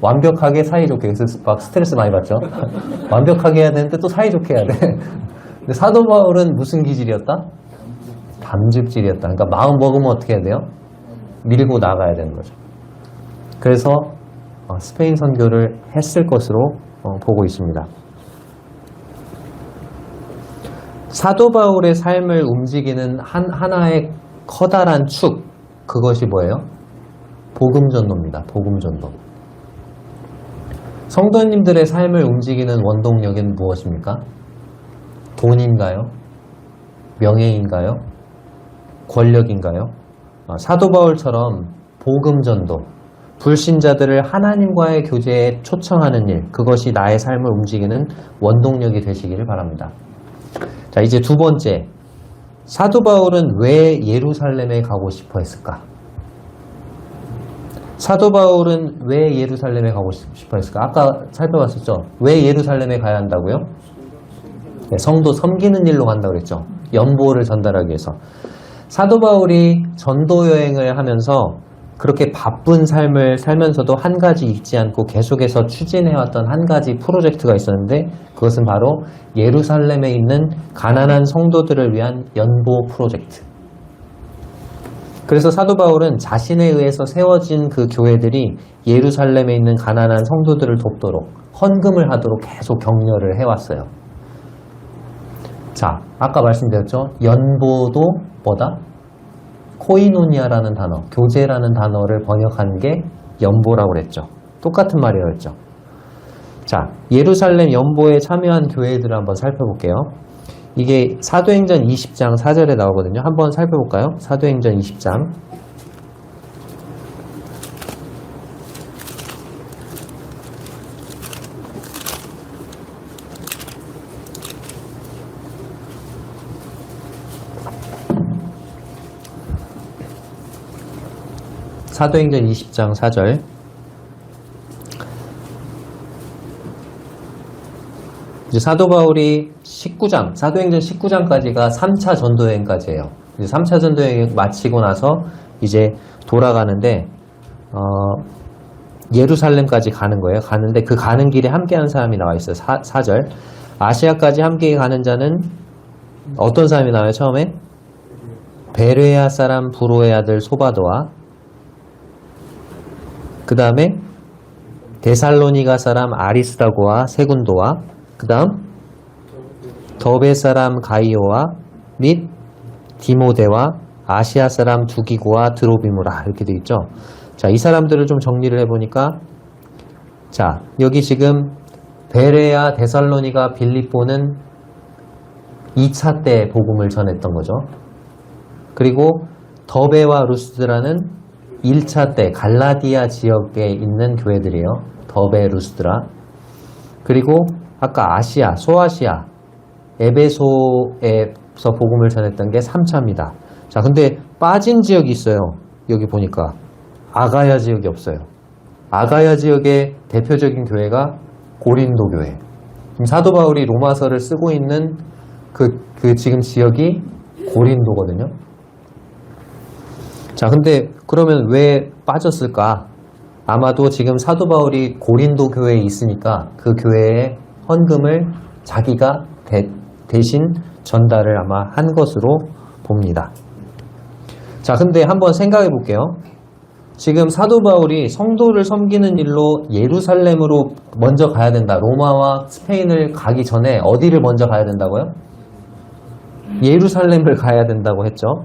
완벽하게 사이좋게. 그래서 막 스트레스 많이 받죠. 완벽하게 해야 되는데 또 사이좋게 해야 돼. 근데 사도 바울은 무슨 기질이었다? 담즙질이었다. 그러니까 마음 먹으면 어떻게 해야 돼요? 밀고 나가야 되는 거죠. 그래서 스페인 선교를 했을 것으로 보고 있습니다. 사도 바울의 삶을 움직이는 하나의 커다란 축, 그것이 뭐예요? 복음전도입니다. 복음전도. 성도님들의 삶을 움직이는 원동력은 무엇입니까? 돈인가요? 명예인가요? 권력인가요? 사도 바울처럼 복음전도, 불신자들을 하나님과의 교제에 초청하는 일, 그것이 나의 삶을 움직이는 원동력이 되시기를 바랍니다. 자, 이제 두 번째, 사도 바울은 왜 예루살렘에 가고 싶어 했을까? 사도 바울은 왜 예루살렘에 가고 싶어 했을까? 아까 살펴봤었죠? 왜 예루살렘에 가야 한다고요? 네, 성도 섬기는 일로 간다고 그랬죠. 연보를 전달하기 위해서. 사도 바울이 전도 여행을 하면서 그렇게 바쁜 삶을 살면서도 한 가지 잊지 않고 계속해서 추진해왔던 한 가지 프로젝트가 있었는데 그것은 바로 예루살렘에 있는 가난한 성도들을 위한 연보 프로젝트. 그래서 사도 바울은 자신에 의해서 세워진 그 교회들이 예루살렘에 있는 가난한 성도들을 돕도록 헌금을 하도록 계속 격려를 해왔어요. 자, 아까 말씀드렸죠. 연보도 뭐다? 코이노니아라는 단어, 교제라는 단어를 번역한 게 연보라고 그랬죠. 똑같은 말이었죠. 자, 예루살렘 연보에 참여한 교회들을 한번 살펴볼게요. 이게 사도행전 20장 4절에 나오거든요. 한번 살펴볼까요? 사도행전 20장. 사도행전 20장 4절. 이제 사도 바울이 19장, 사도행전 19장까지가 3차 전도여행까지예요. 이제 3차 전도여행 마치고 나서 이제 돌아가는데 예루살렘까지 가는 거예요. 가는데 그 가는 길에 함께한 사람이 나와 있어요. 4절. 아시아까지 함께 가는 자는 어떤 사람이 나와요? 처음에 베레아 사람 부로의 아들 소바도와 그 다음에 데살로니가 사람 아리스다고와 세군도와 그 다음 더베 사람 가이오와 및 디모데와 아시아 사람 두기고와 드로비무라 이렇게 되어 있죠. 자, 이 사람들을 좀 정리를 해보니까 자, 여기 지금 베레아, 데살로니가, 빌립보는 2차 때 복음을 전했던 거죠. 그리고 더베와 루스드라는 1차 때 갈라디아 지역에 있는 교회들이에요. 더베, 루스드라. 그리고 아까 아시아, 소아시아, 에베소에서 복음을 전했던 게 3차입니다. 자, 근데 빠진 지역이 있어요. 여기 보니까 아가야 지역이 없어요. 아가야 지역의 대표적인 교회가 고린도 교회. 지금 사도 바울이 로마서를 쓰고 있는 그 지금 지역이 고린도거든요. 자, 근데 그러면 왜 빠졌을까? 아마도 지금 사도 바울이 고린도 교회에 있으니까 그 교회의 헌금을 자기가 대신 전달을 아마 한 것으로 봅니다. 자, 근데 한번 생각해 볼게요. 지금 사도 바울이 성도를 섬기는 일로 예루살렘으로 먼저 가야 된다. 로마와 스페인을 가기 전에 어디를 먼저 가야 된다고요? 예루살렘을 가야 된다고 했죠.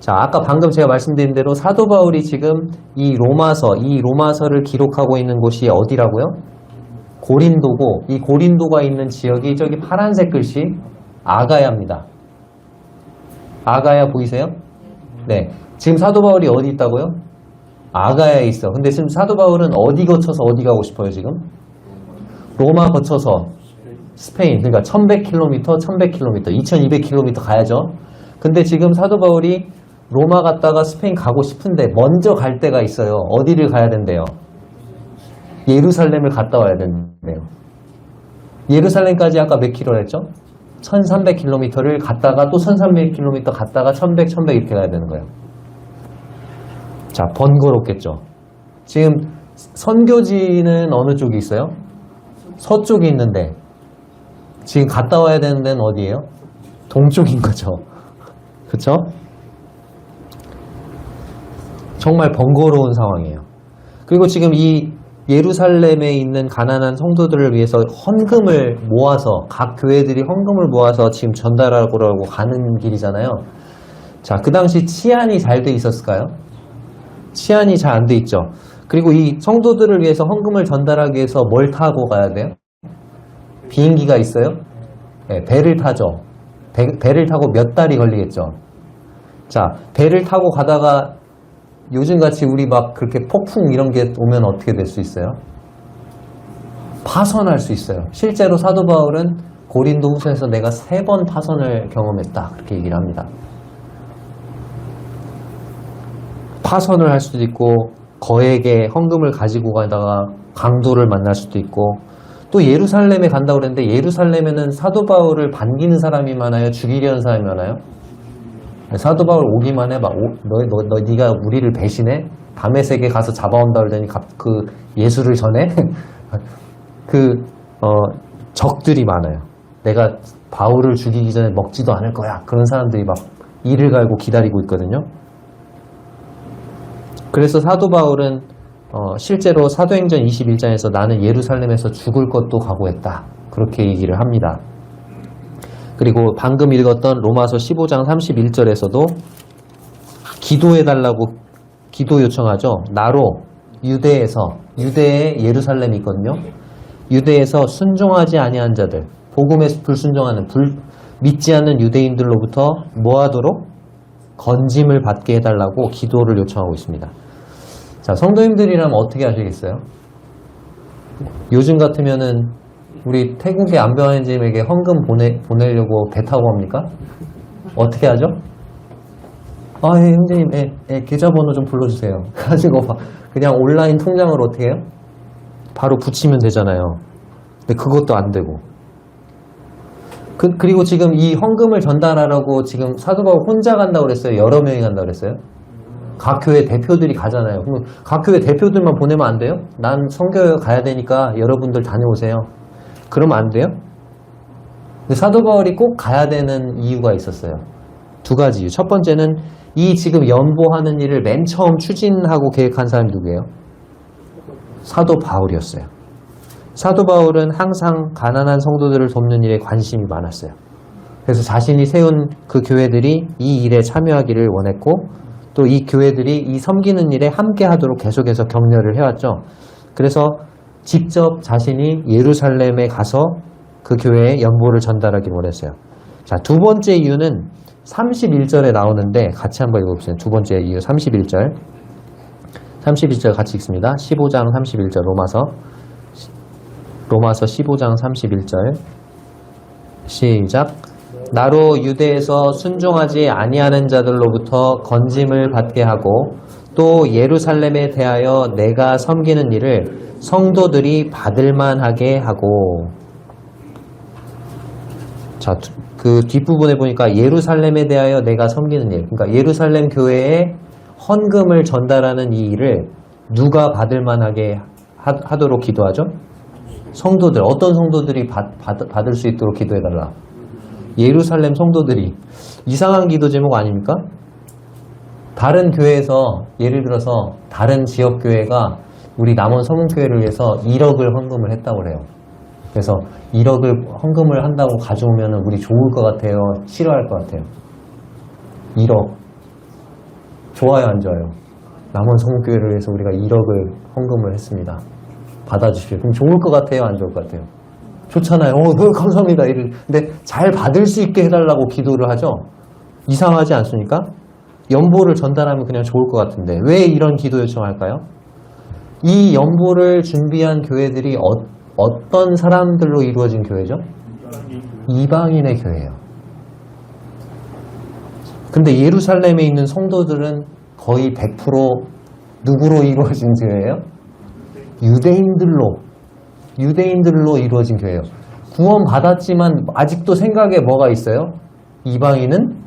자, 아까 방금 제가 말씀드린 대로 사도 바울이 지금 이 로마서를 기록하고 있는 곳이 어디라고요? 고린도고, 이 고린도가 있는 지역이 저기 파란색 글씨 아가야입니다. 아가야 보이세요? 네. 지금 사도 바울이 어디 있다고요? 아가야에 있어. 근데 지금 사도 바울은 어디 거쳐서 어디 가고 싶어요, 지금? 로마 거쳐서 스페인. 그러니까 1100km, 1100km, 2200km 가야죠. 근데 지금 사도 바울이 로마 갔다가 스페인 가고 싶은데 먼저 갈 데가 있어요. 어디를 가야 된대요? 예루살렘을 갔다 와야 된대요. 예루살렘까지 아까 몇 킬로 했죠? 1300km를 갔다가 또 1300km 갔다가 1100, 1100 이렇게 가야 되는 거예요. 자, 번거롭겠죠. 지금 선교지는 어느 쪽에 있어요? 서쪽에 있는데 지금 갔다 와야 되는 데는 어디예요? 동쪽인 거죠. 그쵸? 정말 번거로운 상황이에요. 그리고 지금 이 예루살렘에 있는 가난한 성도들을 위해서 헌금을 모아서 각 교회들이 헌금을 모아서 지금 전달하고 가는 길이잖아요. 자, 그 당시 치안이 잘 돼 있었을까요? 치안이 잘 안 돼 있죠. 그리고 이 성도들을 위해서 헌금을 전달하기 위해서 뭘 타고 가야 돼요? 비행기가 있어요? 네, 배를 타죠. 배를 타고 몇 달이 걸리겠죠. 자, 배를 타고 가다가 요즘같이 우리 막 그렇게 폭풍 이런 게 오면 어떻게 될 수 있어요? 파선할 수 있어요. 실제로 사도 바울은 고린도 후서에서 내가 3번 파선을 경험했다. 그렇게 얘기를 합니다. 파선을 할 수도 있고 거액의 헌금을 가지고 가다가 강도를 만날 수도 있고 또 예루살렘에 간다고 그랬는데 예루살렘에는 사도 바울을 반기는 사람이 많아요? 죽이려는 사람이 많아요? 사도 바울 오기만 해. 막, 네가 우리를 배신해? 다메섹에 가서 잡아온다 그러더니 그 예수를 전해? 적들이 많아요. 내가 바울을 죽이기 전에 먹지도 않을 거야. 그런 사람들이 막 이를 갈고 기다리고 있거든요. 그래서 사도 바울은 실제로 사도행전 21장에서 나는 예루살렘에서 죽을 것도 각오했다. 그렇게 얘기를 합니다. 그리고 방금 읽었던 로마서 15장 31절에서도 기도해달라고 기도 요청하죠. 나로 유대에 예루살렘이 있거든요. 유대에서 순종하지 아니한 자들, 복음에 불순종하는 믿지 않는 유대인들로부터 뭐하도록? 건짐을 받게 해달라고 기도를 요청하고 있습니다. 자, 성도님들이라면 어떻게 하시겠어요? 요즘 같으면은 우리 태국의 안병환님에게 헌금 보내려고 배 타고 갑니까? 어떻게 하죠? 아, 예, 형제님, 계좌번호 좀 불러주세요. 가지고 그냥 온라인 통장으로 어떻게 해요? 바로 붙이면 되잖아요. 근데 그것도 안 되고. 그리고 지금 이 헌금을 전달하라고 지금 사도 바울 혼자 간다고 그랬어요? 여러 명이 간다고 그랬어요? 각 교회 대표들이 가잖아요. 그럼 각 교회 대표들만 보내면 안 돼요? 난 선교회 가야 되니까 여러분들 다녀오세요. 그러면 안 돼요? 근데 사도 바울이 꼭 가야 되는 이유가 있었어요. 2가지 이유. 첫 번째는 이 지금 연보하는 일을 맨 처음 추진하고 계획한 사람이 누구예요? 사도 바울이었어요. 사도 바울은 항상 가난한 성도들을 돕는 일에 관심이 많았어요. 그래서 자신이 세운 그 교회들이 이 일에 참여하기를 원했고 또 이 교회들이 이 섬기는 일에 함께 하도록 계속해서 격려를 해왔죠. 그래서 직접 자신이 예루살렘에 가서 그 교회에 연보를 전달하기를 원했어요. 자, 두 번째 이유는 31절에 나오는데 같이 한번 읽어보세요. 두 번째 이유 31절. 31절 같이 읽습니다. 15장 31절 로마서 15장 31절 시작. 나로 유대에서 순종하지 아니하는 자들로부터 건짐을 받게 하고 또 예루살렘에 대하여 내가 섬기는 일을 성도들이 받을 만하게 하고. 자, 그 뒷부분에 보니까 예루살렘에 대하여 내가 섬기는 일, 그러니까 예루살렘 교회에 헌금을 전달하는 이 일을 누가 받을 만하게 하도록 기도하죠? 성도들, 어떤 성도들이 받을 수 있도록 기도해달라? 예루살렘 성도들이. 이상한 기도 제목 아닙니까? 다른 교회에서, 예를 들어서 다른 지역교회가 우리 남원 서문교회를 위해서 1억을 헌금을 했다고 그래요. 그래서 1억을 헌금을 한다고 가져오면 우리 좋을 것 같아요? 싫어할 것 같아요? 1억. 좋아요, 안 좋아요? 남원 서문교회를 위해서 우리가 1억을 헌금을 했습니다. 받아주십시오. 그럼 좋을 것 같아요? 안 좋을 것 같아요? 좋잖아요. 감사합니다. 근데 잘 받을 수 있게 해달라고 기도를 하죠? 이상하지 않습니까? 연보를 전달하면 그냥 좋을 것 같은데 왜 이런 기도 요청할까요? 이 연보를 준비한 교회들이 어떤 사람들로 이루어진 교회죠? 이방인의 교회예요. 근데 예루살렘에 있는 성도들은 거의 100% 누구로 이루어진 교회예요? 유대인들로 이루어진 교회예요. 구원 받았지만 아직도 생각에 뭐가 있어요? 이방인은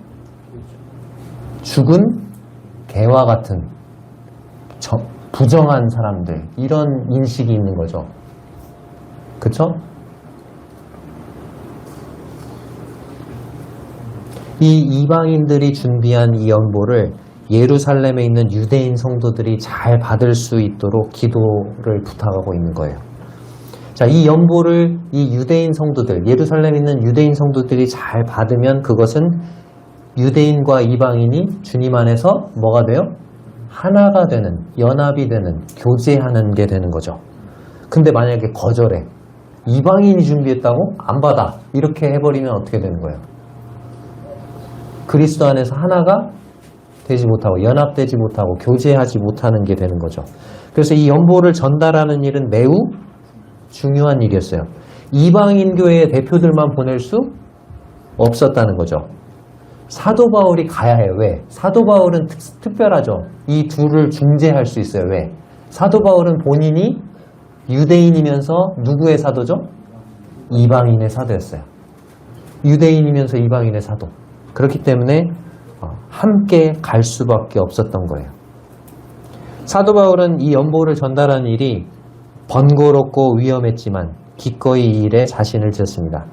죽은 개와 같은 부정한 사람들, 이런 인식이 있는 거죠. 그쵸? 이 이방인들이 준비한 이 연보를 예루살렘에 있는 유대인 성도들이 잘 받을 수 있도록 기도를 부탁하고 있는 거예요. 자, 이 연보를 이 유대인 성도들, 예루살렘에 있는 유대인 성도들이 잘 받으면 그것은 유대인과 이방인이 주님 안에서 뭐가 돼요? 하나가 되는, 연합이 되는, 교제하는 게 되는 거죠. 근데 만약에 거절해. 이방인이 준비했다고? 안 받아. 이렇게 해버리면 어떻게 되는 거예요? 그리스도 안에서 하나가 되지 못하고, 연합되지 못하고, 교제하지 못하는 게 되는 거죠. 그래서 이 연보를 전달하는 일은 매우 중요한 일이었어요. 이방인 교회의 대표들만 보낼 수 없었다는 거죠. 사도 바울이 가야 해요. 왜? 사도 바울은 특별하죠. 이 둘을 중재할 수 있어요. 왜? 사도 바울은 본인이 유대인이면서 누구의 사도죠? 이방인의 사도였어요. 유대인이면서 이방인의 사도. 그렇기 때문에 함께 갈 수밖에 없었던 거예요. 사도 바울은 이 연보를 전달하는 일이 번거롭고 위험했지만 기꺼이 이 일에 자신을 지었습니다.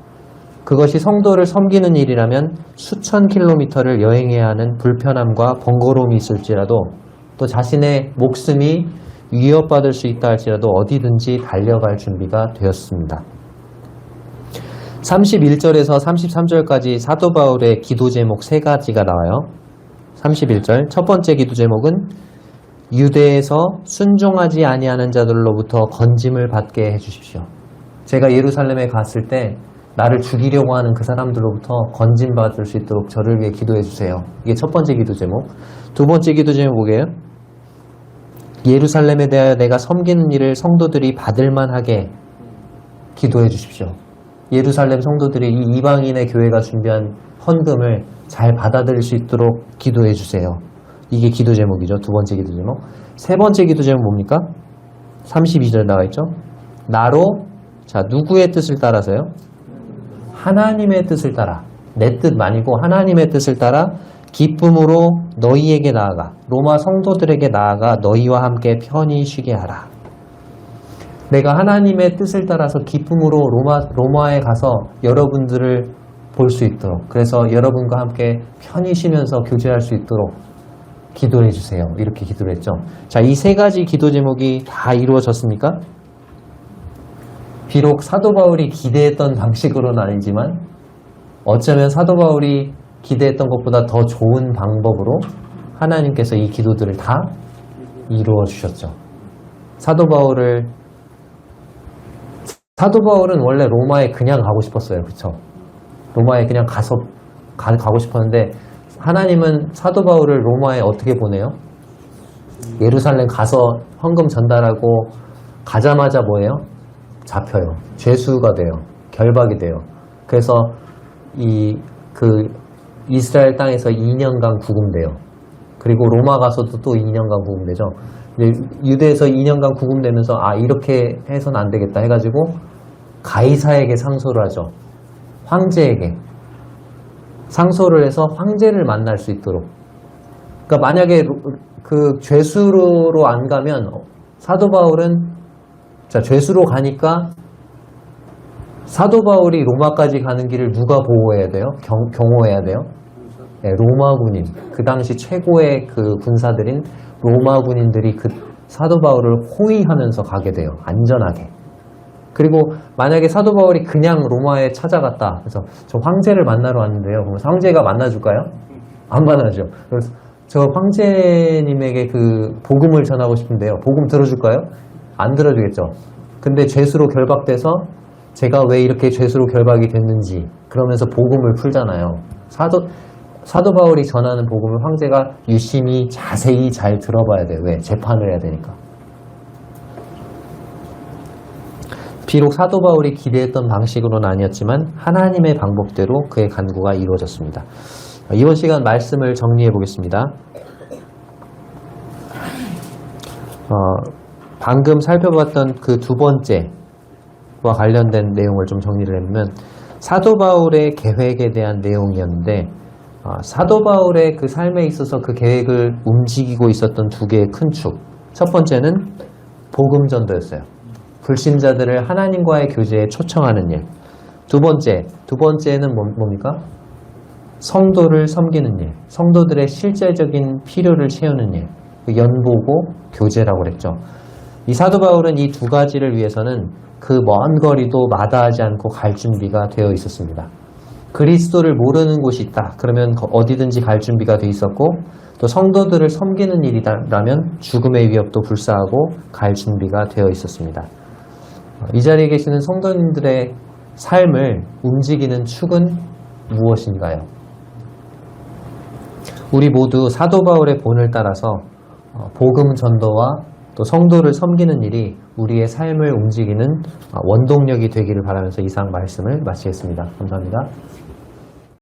그것이 성도를 섬기는 일이라면 수천 킬로미터를 여행해야 하는 불편함과 번거로움이 있을지라도 또 자신의 목숨이 위협받을 수 있다 할지라도 어디든지 달려갈 준비가 되었습니다. 31절에서 33절까지 사도 바울의 기도 제목 3가지가 나와요. 31절 첫 번째 기도 제목은 유대에서 순종하지 아니하는 자들로부터 건짐을 받게 해주십시오. 제가 예루살렘에 갔을 때 나를 죽이려고 하는 그 사람들로부터 건짐받을 수 있도록 저를 위해 기도해 주세요. 이게 첫 번째 기도 제목. 두 번째 기도 제목 뭐게요? 예루살렘에 대하여 내가 섬기는 일을 성도들이 받을 만하게 기도해 주십시오. 예루살렘 성도들이 이 이방인의 교회가 준비한 헌금을 잘 받아들일 수 있도록 기도해 주세요. 이게 기도 제목이죠. 두 번째 기도 제목. 세 번째 기도 제목 뭡니까? 32절 나와 있죠. 나로, 자, 누구의 뜻을 따라서요? 하나님의 뜻을 따라. 내 뜻 아니고 하나님의 뜻을 따라 기쁨으로 너희에게 나아가, 로마 성도들에게 나아가 너희와 함께 편히 쉬게 하라. 내가 하나님의 뜻을 따라서 기쁨으로 로마에 가서 여러분들을 볼 수 있도록, 그래서 여러분과 함께 편히 쉬면서 교제할 수 있도록 기도해 주세요. 이렇게 기도를 했죠. 자, 이 세 가지 기도 제목이 다 이루어졌습니까? 비록 사도 바울이 기대했던 방식으로는 아니지만 어쩌면 사도 바울이 기대했던 것보다 더 좋은 방법으로 하나님께서 이 기도들을 다 이루어 주셨죠. 사도 바울은 원래 로마에 그냥 가고 싶었어요. 그쵸? 로마에 그냥 가고 싶었는데 하나님은 사도 바울을 로마에 어떻게 보내요? 예루살렘 가서 헌금 전달하고 가자마자 뭐예요? 잡혀요. 죄수가 돼요. 결박이 돼요. 그래서 이스라엘 땅에서 2년간 구금돼요. 그리고 로마 가서도 또 2년간 구금되죠. 유대에서 2년간 구금되면서 이렇게 해서는 안 되겠다 해가지고 가이사에게 상소를 하죠. 황제에게 상소를 해서 황제를 만날 수 있도록. 그러니까 만약에 그 죄수로 안 가면 사도 바울은 죄수로 가니까 사도 바울이 로마까지 가는 길을 누가 보호해야 돼요? 경호해야 돼요? 네, 로마 군인. 그 당시 최고의 그 군사들인 로마 군인들이 그 사도 바울을 호위하면서 가게 돼요. 안전하게. 그리고 만약에 사도 바울이 그냥 로마에 찾아갔다. 그래서 저 황제를 만나러 왔는데요. 그럼 황제가 만나줄까요? 안 만나죠. 그래서 저 황제님에게 그 복음을 전하고 싶은데요. 복음 들어줄까요? 안 들어주겠죠. 근데 죄수로 결박돼서 제가 왜 이렇게 죄수로 결박이 됐는지 그러면서 복음을 풀잖아요. 사도 바울이 전하는 복음을 황제가 유심히 자세히 잘 들어봐야 돼요. 왜? 재판을 해야 되니까. 비록 사도 바울이 기대했던 방식으로는 아니었지만 하나님의 방법대로 그의 간구가 이루어졌습니다. 이번 시간 말씀을 정리해 보겠습니다. 방금 살펴봤던 그 두 번째와 관련된 내용을 좀 정리를 해보면 사도 바울의 계획에 대한 내용이었는데 사도 바울의 그 삶에 있어서 그 계획을 움직이고 있었던 두 개의 큰 축. 첫 번째는 복음 전도였어요. 불신자들을 하나님과의 교제에 초청하는 일. 두 번째는 뭡니까? 성도를 섬기는 일. 성도들의 실제적인 필요를 채우는 일. 연보고 교제라고 그랬죠. 이 사도 바울은 이 두 가지를 위해서는 그 먼 거리도 마다하지 않고 갈 준비가 되어 있었습니다. 그리스도를 모르는 곳이 있다. 그러면 어디든지 갈 준비가 되어 있었고 또 성도들을 섬기는 일이라면 죽음의 위협도 불사하고 갈 준비가 되어 있었습니다. 이 자리에 계시는 성도님들의 삶을 움직이는 축은 무엇인가요? 우리 모두 사도 바울의 본을 따라서 복음 전도와 또 성도를 섬기는 일이 우리의 삶을 움직이는 원동력이 되기를 바라면서 이상 말씀을 마치겠습니다. 감사합니다.